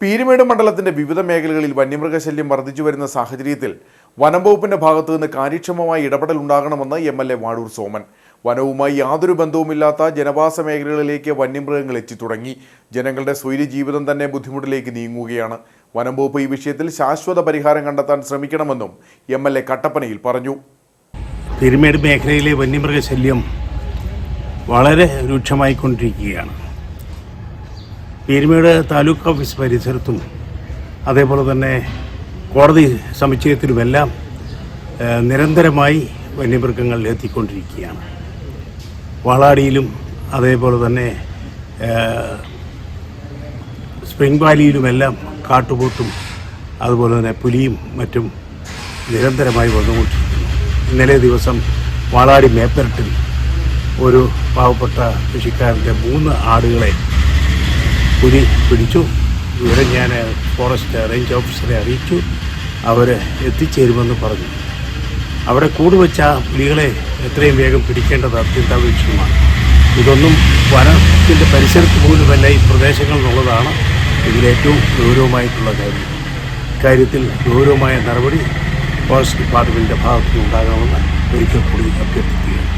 പീരുമേട് മണ്ഡലത്തിന്റെ വിവിധ മേഖലകളിൽ വന്യമൃഗശല്യം വർദ്ധിച്ചു വരുന്ന സാഹചര്യത്തിൽ വനം വകുപ്പിന്റെ ഭാഗത്തു നിന്ന് കാര്യക്ഷമമായ ഇടപെടൽ ഉണ്ടാകണമെന്ന് MLA വാഴൂർ സോമൻ. വനവുമായി യാതൊരു ബന്ധവുമില്ലാത്ത ജനവാസ മേഖലകളിലേക്ക് വന്യമൃഗങ്ങൾ എത്തിത്തുടങ്ങി. ജനങ്ങളുടെ സ്വൈര്യജീവിതം തന്നെ ബുദ്ധിമുട്ടിലേക്ക് നീങ്ങുകയാണ്. വനം വകുപ്പ് ഈ വിഷയത്തിൽ ശാശ്വത പരിഹാരം കണ്ടെത്താൻ ശ്രമിക്കണമെന്നും MLA കട്ടപ്പനയിൽ പറഞ്ഞു. പീരുമേട് മേഖലയിലെ വന്യമൃഗശല്യം വളരെ രൂക്ഷമായിക്കൊണ്ടിരിക്കുകയാണ്. പീരുമേട് താലൂക്ക് ഓഫീസ് പരിസരത്തും അതേപോലെ തന്നെ കോടതി സമുച്ചയത്തിലുമെല്ലാം നിരന്തരമായി വന്യമൃഗങ്ങൾ എത്തിക്കൊണ്ടിരിക്കുകയാണ്. വാളാടിയിലും അതേപോലെ തന്നെ സ്പ്രിംഗ് വാലിയിലുമെല്ലാം കാട്ടുപോത്തും അതുപോലെ തന്നെ പുലിയും മറ്റും നിരന്തരമായി വന്നുകൊണ്ടിരിക്കുന്നു. ഇന്നലെ ദിവസം വാളാടി മേപ്പരട്ടിൽ ഒരു പാവപ്പെട്ട കൃഷിക്കാരൻ്റെ 3 ആടുകളെ പുലി പിടിച്ചു. വിവരം ഞാൻ ഫോറസ്റ്റ് റേഞ്ച് ഓഫീസറെ അറിയിച്ചു. അവർ എത്തിച്ചേരുമെന്ന് പറഞ്ഞു. അവിടെ കൂടുവെച്ച പുലികളെ എത്രയും വേഗം പിടിക്കേണ്ടത് അത്യന്താപേക്ഷിതമാണ്. ഇതൊന്നും വനത്തിൻ്റെ പരിസരത്ത് പോലുമല്ല, ഈ പ്രദേശങ്ങളിലുള്ളതാണ്. ഇതിലേറ്റവും ഗൗരവമായിട്ടുള്ള കാര്യം. ഇക്കാര്യത്തിൽ ഗൗരവമായ നടപടി ഫോറസ്റ്റ് ഡിപ്പാർട്ട്മെൻറ്റിൻ്റെ ഭാഗത്തുനിന്നുണ്ടാകണമെന്ന് ഒരിക്കൽ കൂടി അഭ്യർത്ഥിക്കുകയാണ്.